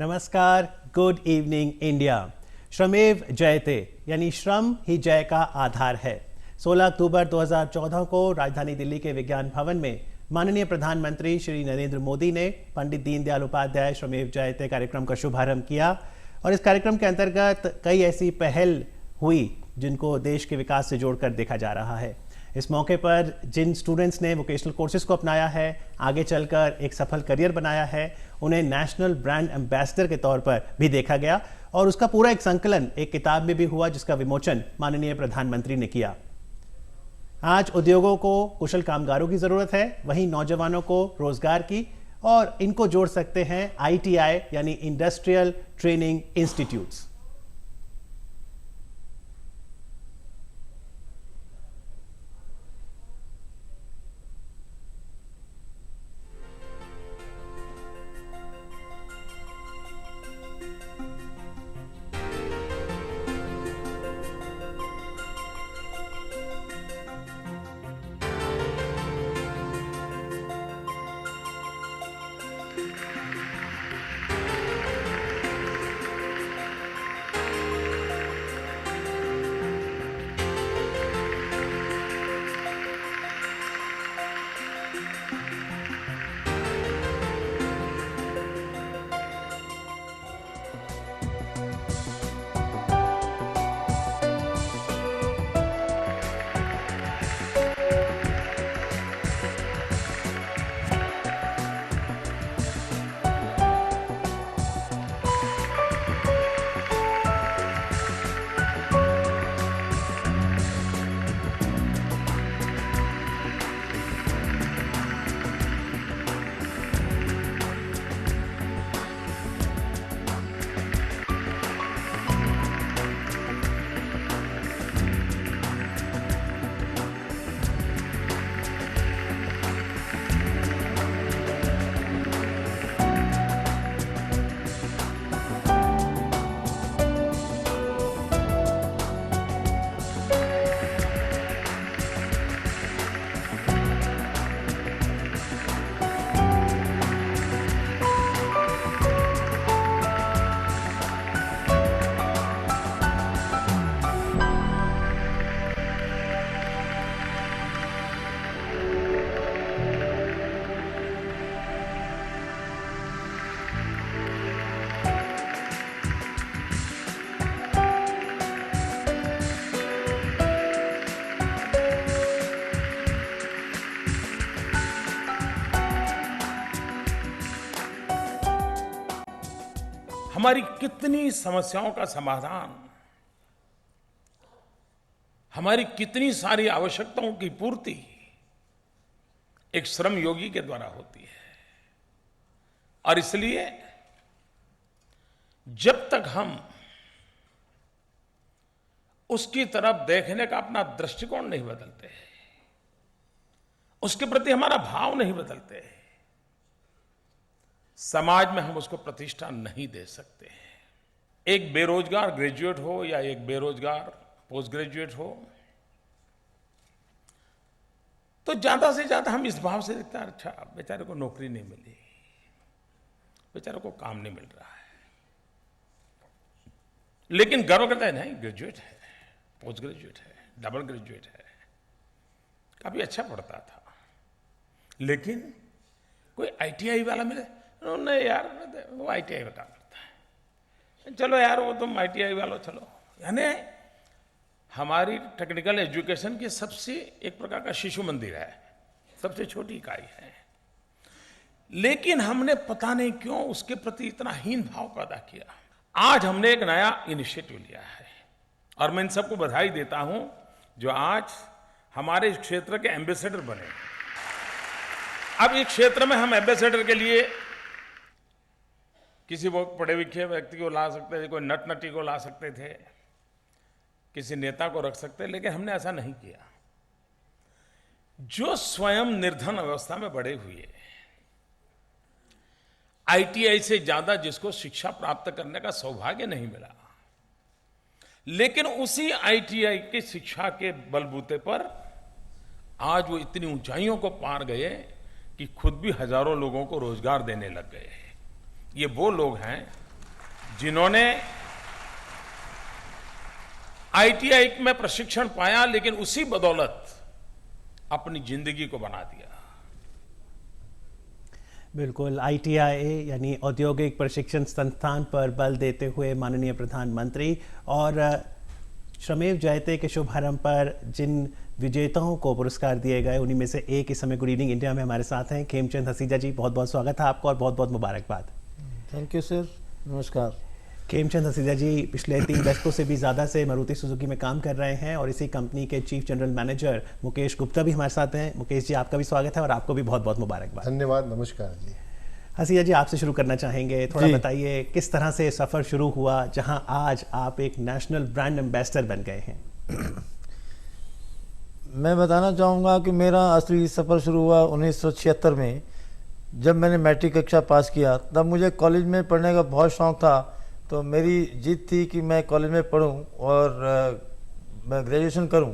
नमस्कार, good evening India. श्रमेव जयते यानी श्रम ही जय का आधार है। 16 अक्टूबर 2014 को राजधानी दिल्ली के विज्ञान भवन में माननीय प्रधानमंत्री श्री नरेंद्र मोदी ने पंडित दीनदयाल उपाध्याय श्रमेव जयते कार्यक्रम का शुभारंभ किया और इस कार्यक्रम के अंतर्गत कई ऐसी पहल हुई जिनको देश के विकास से जोड़कर देखा जा रहा है। इस मौके पर जिन स्टूडेंट्स ने वोकेशनल कोर्सेज को अपनाया है, आगे चलकर एक सफल करियर बनाया है, उन्हें नेशनल ब्रांड एम्बेसडर के तौर पर भी देखा गया और उसका पूरा एक संकलन एक किताब में भी हुआ जिसका विमोचन माननीय प्रधानमंत्री ने किया। आज उद्योगों को कुशल कामगारों की जरूरत है, वहीं नौजवानों को रोजगार की, और इनको जोड़ सकते हैं ITI यानी इंडस्ट्रियल ट्रेनिंग इंस्टीट्यूट्स। हमारी कितनी समस्याओं का समाधान, हमारी कितनी सारी आवश्यकताओं की पूर्ति एक श्रम योगी के द्वारा होती है। और इसलिए जब तक हम उसकी तरफ देखने का अपना दृष्टिकोण नहीं बदलते, उसके प्रति हमारा भाव नहीं बदलते, समाज में हम उसको प्रतिष्ठा नहीं दे सकते। एक बेरोजगार ग्रेजुएट हो या एक बेरोजगार पोस्ट ग्रेजुएट हो, तो ज्यादा से ज्यादा हम इस भाव से देखते हैं, अच्छा बेचारे को नौकरी नहीं मिली, बेचारे को काम नहीं मिल रहा है, लेकिन गर्व करता है नहीं ग्रेजुएट है, पोस्ट ग्रेजुएट है, डबल ग्रेजुएट है, काफी अच्छा पढ़ता था, लेकिन कोई ITI वाला मिले, नहीं यार वो ITI का काम करता है, चलो यार वो तुम ITI वालों चलो। यानी हमारी टेक्निकल एजुकेशन की सबसे एक प्रकार का शिशु मंदिर है, सबसे छोटी इकाई है, लेकिन हमने पता नहीं क्यों उसके प्रति इतना हीन भाव पैदा किया। आज हमने एक नया इनिशिएटिव लिया है और मैं इन सबको बधाई देता हूं जो आज हमारे इस क्षेत्र के एम्बेसडर बने। अब इस क्षेत्र में हम एम्बेसडर के लिए किसी वो पढ़े लिखे व्यक्ति को ला सकते थे, कोई नट नटी को ला सकते थे, किसी नेता को रख सकते, लेकिन हमने ऐसा नहीं किया। जो स्वयं निर्धन अवस्था में बड़े हुए, ITI से ज्यादा जिसको शिक्षा प्राप्त करने का सौभाग्य नहीं मिला, लेकिन उसी ITI की शिक्षा के बलबूते पर आज वो इतनी ऊंचाइयों को पार गए कि खुद भी हजारों लोगों को रोजगार देने लग गए। ये वो लोग हैं जिन्होंने आईटीआई में प्रशिक्षण पाया, लेकिन उसी बदौलत अपनी जिंदगी को बना दिया। बिल्कुल, आईटीआई यानी औद्योगिक प्रशिक्षण संस्थान पर बल देते हुए माननीय प्रधानमंत्री और श्रमेव जयते के शुभारंभ पर जिन विजेताओं को पुरस्कार दिए गए उन्हीं में से एक इस समय गुड इवनिंग इंडिया में हमारे साथ हैं। खेमचंद हसीजा जी, बहुत बहुत स्वागत है आपका और बहुत बहुत मुबारकबाद। थैंक यू सर, नमस्कार। खेमचंद हसीजा जी पिछले 3 दशकों से भी ज़्यादा से मारुति सुजुकी में काम कर रहे हैं और इसी कंपनी के chief general manager Mukesh Gupta भी हमारे साथ हैं। मुकेश जी, आपका भी स्वागत है और आपको भी बहुत बहुत मुबारकबाद। धन्यवाद, नमस्कार जी। हसीजा जी, आपसे शुरू करना चाहेंगे, थोड़ा बताइए किस तरह से सफ़र शुरू हुआ जहां आज आप एक नेशनल ब्रांड एम्बेसडर बन गए हैं। मैं बताना चाहूँगा कि मेरा असली सफ़र शुरू हुआ 1976 में, जब मैंने मैट्रिक कक्षा पास किया। तब मुझे कॉलेज में पढ़ने का बहुत शौक़ था, तो मेरी जिद थी कि मैं कॉलेज में पढूं और मैं ग्रेजुएशन करूं।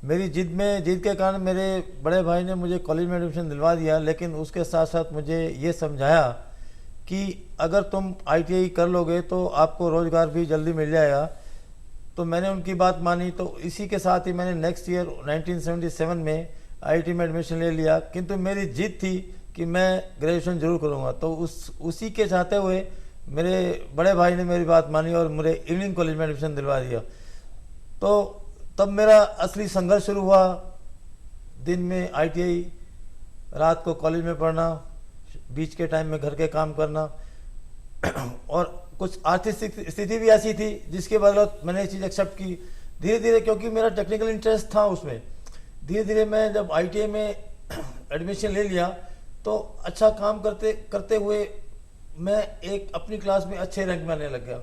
मेरी जिद के कारण मेरे बड़े भाई ने मुझे कॉलेज में एडमिशन दिलवा दिया, लेकिन उसके साथ साथ मुझे ये समझाया कि अगर तुम आईटीआई कर लोगे तो आपको रोज़गार भी जल्दी मिल जाएगा। तो मैंने उनकी बात मानी, तो इसी के साथ ही मैंने नेक्स्ट ईयर 1977 में आईटी में एडमिशन ले लिया। किंतु मेरी जिद थी कि मैं ग्रेजुएशन जरूर करूँगा, तो उसी के चाहते हुए मेरे बड़े भाई ने मेरी बात मानी और मुझे इंजीनियरिंग कॉलेज में एडमिशन दिलवा दिया। तो तब मेरा असली संघर्ष शुरू हुआ। दिन में आईटीआई, रात को कॉलेज में पढ़ना, बीच के टाइम में घर के काम करना और कुछ आर्थिक स्थिति भी ऐसी थी जिसके बदौलत मैंने ये चीज़ एक्सेप्ट की। धीरे धीरे, क्योंकि मेरा टेक्निकल इंटरेस्ट था उसमें, धीरे धीरे मैं जब आईटीआई में एडमिशन ले लिया तो अच्छा काम करते करते हुए मैं एक अपनी क्लास में अच्छे रैंक में आने लग गया।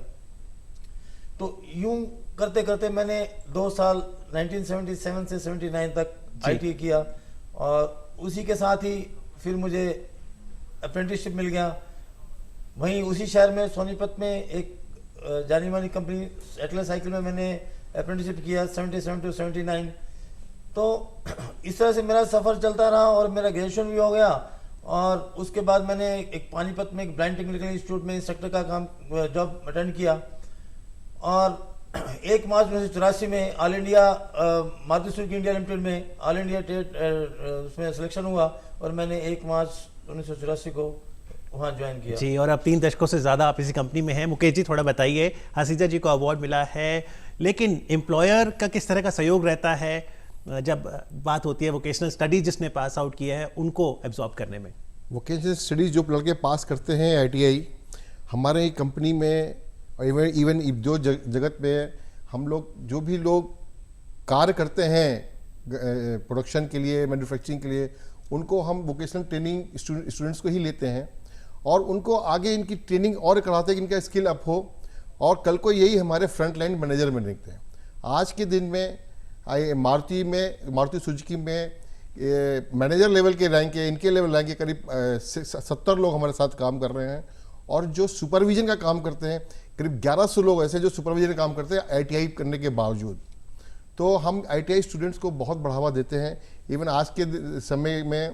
तो यूं करते करते मैंने 2 साल 1977 से 79 तक आईटीआई किया और उसी के साथ ही फिर मुझे अप्रेंटिसशिप मिल गया। वहीं उसी शहर में सोनीपत में एक जानी मानी कंपनी एटलस साइकिल में मैंने अप्रेंटिसशिप किया 77 to 79। तो इस तरह से मेरा सफ़र चलता रहा और मेरा ग्रेजुएशन भी हो गया। और उसके बाद मैंने एक पानीपत में एक ब्लाइंड टेक्निकल इंस्टीट्यूट में इंस्ट्रक्टर का काम जॉब अटेंड किया और 1 मार्च 1984 में all India Maruti Suzuki India limited में ऑल इंडिया ट्रेड उसमें सिलेक्शन हुआ और मैंने 1 मार्च 1984 को वहाँ ज्वाइन किया। जी, और अब 3 दशकों से ज़्यादा आप इसी कंपनी में हैं। मुकेश जी, थोड़ा बताइए, हसीजा जी को अवार्ड मिला है, लेकिन एम्प्लॉयर का किस तरह का सहयोग रहता है जब बात होती है वोकेशनल स्टडीज जिसने पास आउट किया है उनको एब्जॉर्ब करने में? वोकेशनल स्टडीज़ जो लड़के पास करते हैं आईटीआई, हमारे कंपनी में और इवन जो जगत में हम लोग जो भी लोग कार्य करते हैं प्रोडक्शन के लिए, मैन्युफैक्चरिंग के लिए, उनको हम वोकेशनल ट्रेनिंग स्टूडेंट्स को ही लेते हैं और उनको आगे इनकी ट्रेनिंग और कराते हैं कि इनका स्किल अप हो और कल को यही हमारे फ्रंट लाइन मैनेजर में देखते हैं। आज के दिन में मारुति सुजुकी में मैनेजर लेवल के रैंक के, इनके लेवल रैंक के करीब 70 लोग हमारे साथ काम कर रहे हैं और जो सुपरविजन का काम करते हैं करीब 1100 लोग ऐसे जो सुपरविजन का काम करते हैं आईटीआई करने के बावजूद। तो हम आईटीआई स्टूडेंट्स को बहुत बढ़ावा देते हैं। इवन आज के समय में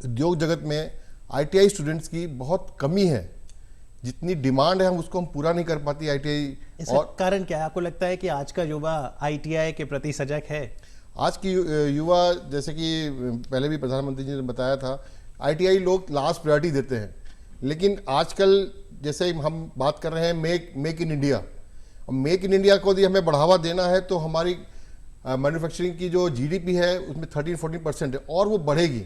उद्योग जगत में आईटीआई स्टूडेंट्स की बहुत कमी है। जितनी डिमांड है हम उसको हम पूरा नहीं कर पाती आईटीआई। इसका कारण क्या है? आपको लगता है कि आज का युवा आईटीआई के प्रति सजग है? आज की युवा, जैसे कि पहले भी प्रधानमंत्री जी ने बताया था, आईटीआई लोग लास्ट प्रायोरिटी देते हैं, लेकिन आजकल जैसे हम बात कर रहे हैं मेक इन इंडिया, और मेक इन इंडिया को यदि हमें बढ़ावा देना है तो हमारी मैन्युफैक्चरिंग की जो जीडीपी है उसमें 13-14% है और वो बढ़ेगी।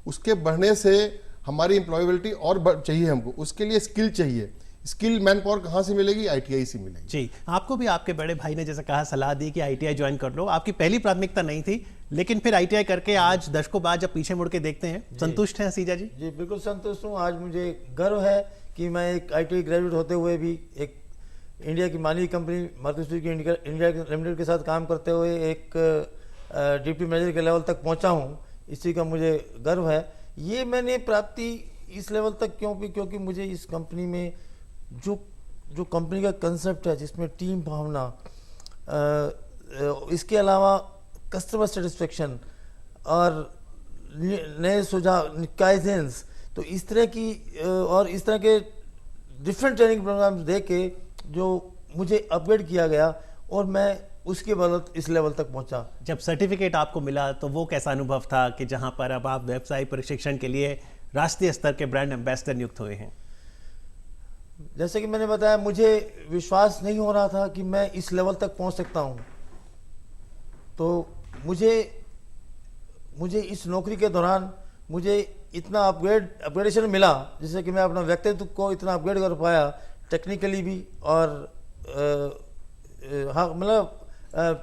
उसके बढ़ने से हमारी एम्प्लॉयबिलिटी और चाहिए हमको, उसके लिए स्किल चाहिए। स्किल मैन पावर कहाँ से मिलेगी? आईटीआई से मिलेगी। जी, आपको भी आपके बड़े भाई ने जैसे कहा, सलाह दी कि आईटीआई ज्वाइन कर लो। आपकी पहली प्राथमिकता नहीं थी, लेकिन फिर आईटीआई करके आज दशकों बाद जब पीछे मुड़ के देखते हैं, संतुष्ट हैं हसीजा जी? जी, बिल्कुल संतुष्ट हूँ। आज मुझे गर्व है कि मैं एक आईटीआई ग्रेजुएट होते हुए भी एक इंडिया की मानी company Maruti Suzuki India limited के साथ काम करते हुए एक डिप्टी मैनेजर के लेवल तक पहुँचा हूँ। इसी का मुझे गर्व है। ये मैंने प्राप्ति इस लेवल तक क्योंकि मुझे इस कंपनी में जो कंपनी का कंसेप्ट है, जिसमें टीम भावना, इसके अलावा कस्टमर सेटिस्फेक्शन और नए सुझाव, काइजेंस, तो इस तरह की और इस तरह के डिफरेंट ट्रेनिंग प्रोग्राम्स दे के जो मुझे अपग्रेड किया गया और मैं उसके बदौलत इस लेवल तक पहुंचा। जब सर्टिफिकेट आपको मिला तो वो कैसा अनुभव था कि जहां पर अब आप व्यवसाय प्रशिक्षण के लिए राष्ट्रीय स्तर के ब्रांड एम्बेसडर नियुक्त हुए हैं? जैसे कि मैंने बताया, मुझे विश्वास नहीं हो रहा था कि मैं इस लेवल तक पहुंच सकता हूं। तो मुझे इस नौकरी के दौरान मुझे इतना अपग्रेडेशन मिला, जिससे कि मैं अपना व्यक्तित्व को इतना अपग्रेड कर पाया, टेक्निकली भी और हाँ मतलब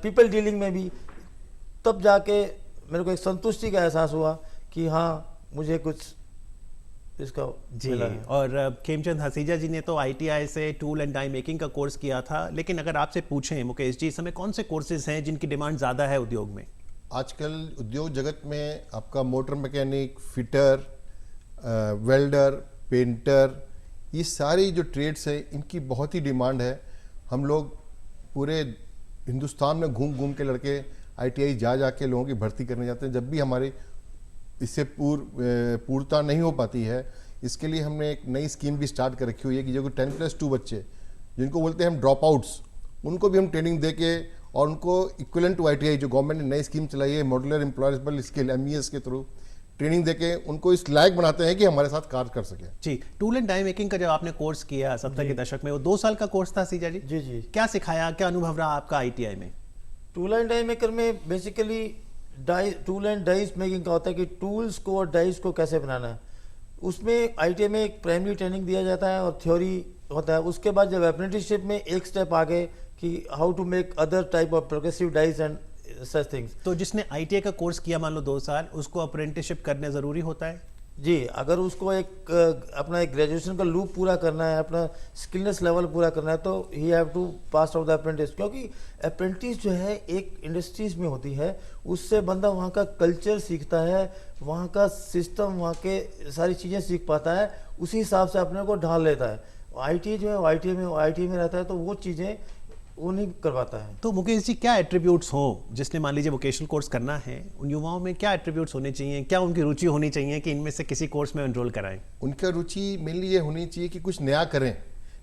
पीपल डीलिंग में भी। तब जाके मेरे को एक संतुष्टि का एहसास हुआ कि हाँ मुझे कुछ इसका जी। मिला है। और खेमचंद हसीजा जी ने तो ITI से टूल एंड डाई मेकिंग का कोर्स किया था, लेकिन अगर आपसे पूछें मुकेश जी, इस समय कौन से कोर्सेज हैं जिनकी डिमांड ज़्यादा है उद्योग में? आजकल उद्योग जगत में आपका motor mechanic, fitter, welder, painter, ये सारी जो ट्रेड्स हैं इनकी बहुत ही डिमांड है। हम लोग पूरे हिंदुस्तान में घूम घूम के लड़के ITI जा के लोगों की भर्ती करने जाते हैं। जब भी हमारी इससे पूर्णता नहीं हो पाती है, इसके लिए हमने एक नई स्कीम भी स्टार्ट कर रखी हुई है कि जो 10+2 बच्चे जिनको बोलते हैं हम ड्रॉप आउट्स, उनको भी हम ट्रेनिंग दे के और उनको इक्विवेलेंट टू ITI जो गवर्नमेंट ने नई स्कीम चलाई है मॉड्यूलर एम्प्लॉयबल स्किल MES के थ्रू ट्रेनिंग देके उनको इस लायक बनाते हैं कि हमारे साथ कार्य कर सके। जी। टूल एंड डाई मेकिंग का जब आपने कोर्स किया 70 के दशक में, वो 2 साल का कोर्स था सीजा जी? जी जी। क्या सिखाया, क्या अनुभव रहा आपका ITI में? टूल एंड डाई मेकर में basically tool and dice making का होता है कि टूल्स को और डाइस को कैसे बनाना है। उसमें ITI में एक प्राइमरी ट्रेनिंग दिया जाता है और थ्योरी होता है। उसके बाद जब अप्रेंटिसशिप में एक स्टेप आगे कि how to make other type of progressive dies and such things. तो जिसने ITI का कोर्स किया मान लो 2 साल, उसको अप्रेंटिसशिप करने ज़रूरी होता है? जी, अगर उसको अपना एक ग्रेजुएशन का लूप पूरा करना है, अपना स्किलनेस लेवल पूरा करना है, तो he have to pass out the apprentice. क्योंकि अप्रेंटिस जो है एक इंडस्ट्रीज में होती है, उससे बंदा वहाँ का कल्चर सीखता है, वहाँ का सिस्टम, वहाँ के सारी चीज़ें सीख पाता है, उसी हिसाब से अपने को ढाल लेता है। ITI जो है ITI में रहता है तो वो चीज़ें वो नहीं करवाता है। तो मुकेश जी, क्या एट्रीब्यूट्स हो जिसने मान लीजिए वोकेशनल कोर्स करना है, उन युवाओं में क्या एट्रीब्यूट्स होने चाहिए, क्या उनकी रुचि होनी चाहिए कि इनमें से किसी कोर्स में एनरोल कराएं? उनका रुचि मेनली ये होनी चाहिए कि कुछ नया करें,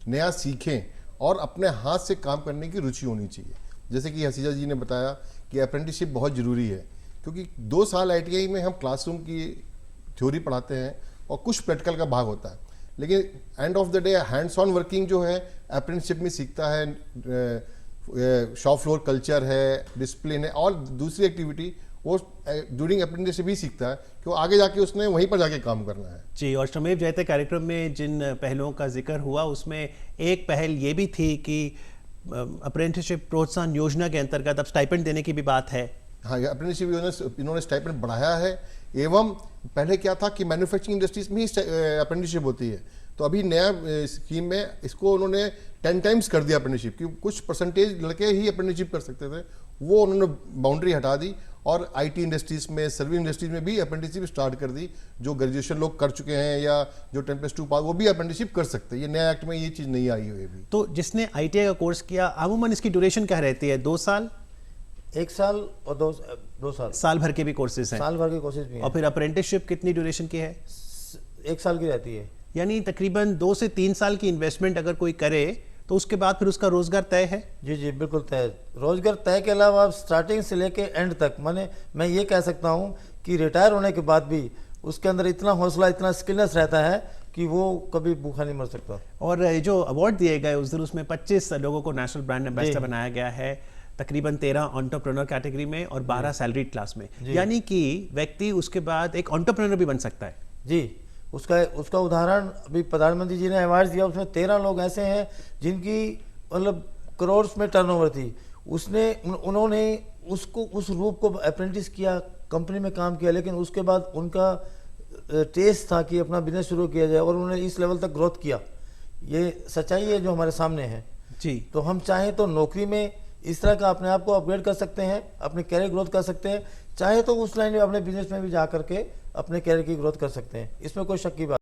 नया सीखें और अपने हाथ से काम करने की रुचि होनी चाहिए। जैसे कि हसीजा जी ने बताया कि अप्रेंटिसशिप बहुत ज़रूरी है, क्योंकि 2 साल ITI में हम क्लासरूम की थ्योरी पढ़ाते हैं और कुछ प्रैक्टिकल का भाग होता है, लेकिन end of the day hands on working जो है अप्रेंटिसशिप में सीखता है। शॉप फ्लोर कल्चर है, डिसिप्लिन है और दूसरी एक्टिविटी वो ड्यूरिंग अप्रेंटिसशिप ही सीखता है कि वो आगे जाके उसने वहीं पर जाके काम करना है। जी। और श्रमेव जयते कार्यक्रम में जिन पहलों का जिक्र हुआ उसमें एक पहल ये भी थी कि अप्रेंटिसशिप प्रोत्साहन योजना के अंतर्गत अब स्टाइपेंड देने की भी बात है। हाँ, अप्रेंटिसशिप इन्होंने स्टाइपेंड बढ़ाया है। एवं पहले क्या था कि मैन्युफैक्चरिंग इंडस्ट्रीज में ही अप्रेंटिसशिप होती है, तो अभी नया स्कीम में इसको उन्होंने 10 टाइम्स कर दिया अप्रेंटिसशिप की। कुछ परसेंटेज लड़के ही अप्रेंटिसशिप कर सकते थे, वो उन्होंने बाउंड्री हटा दी और IT इंडस्ट्रीज में, सर्विस इंडस्ट्रीज में भी अप्रेंटिसशिप स्टार्ट कर दी। जो ग्रेजुएशन लोग कर चुके हैं या जो 10+2 पास, वो भी अप्रेंटिसशिप कर सकते हैं। ये नया एक्ट में ये चीज़ नहीं आई हुई अभी। तो जिसने ITI का कोर्स किया, अमूमन इसकी ड्यूरेशन क्या रहती है? 2 साल, 1 साल और 2 साल, साल भर के भी कोर्सेज हैं? साल भर की कोशिश भी है। और फिर अप्रेंटिसशिप कितनी ड्यूरेशन की है? 1 साल की रहती है। यानी तकरीबन 2 से 3 साल की इन्वेस्टमेंट अगर कोई करे तो उसके बाद फिर उसका रोजगार तय है? जी जी, बिल्कुल तय। रोजगार तय के अलावा आप स्टार्टिंग से लेके एंड तक, माने मैं ये कह सकता हूँ कि रिटायर होने के बाद भी उसके अंदर इतना हौसला, इतना स्किलनेस रहता है कि वो कभी भूखा नहीं मर सकता। और जो अवार्ड दिए गए उस दिन, उसमें 25 लोगों को नेशनल ब्रांड एम्बेसडर बनाया गया है, तकरीबन 13 एंटरप्रेन्योर कैटेगरी में और 12 सैलरीड क्लास में। यानी कि व्यक्ति उसके बाद एक एंटरप्रेन्योर भी बन सकता है। जी, उसका उदाहरण अभी प्रधानमंत्री जी ने अवार्ड दिया, उसमें 13 लोग ऐसे हैं जिनकी मतलब करोड़ में टर्नओवर थी। उन्होंने उसको उस रूप को अप्रेंटिस किया, कंपनी में काम किया, लेकिन उसके बाद उनका टेस्ट था कि अपना बिजनेस शुरू किया जाए और उन्होंने इस लेवल तक ग्रोथ किया। ये सच्चाई है जो हमारे सामने है। जी। तो हम चाहें तो नौकरी में इस तरह का अपने आप को अपग्रेड कर सकते हैं, अपने कैरियर ग्रोथ कर सकते हैं, चाहे तो उस लाइन में अपने बिजनेस में भी जा करके अपने कैरियर की ग्रोथ कर सकते हैं। इसमें कोई शक की बात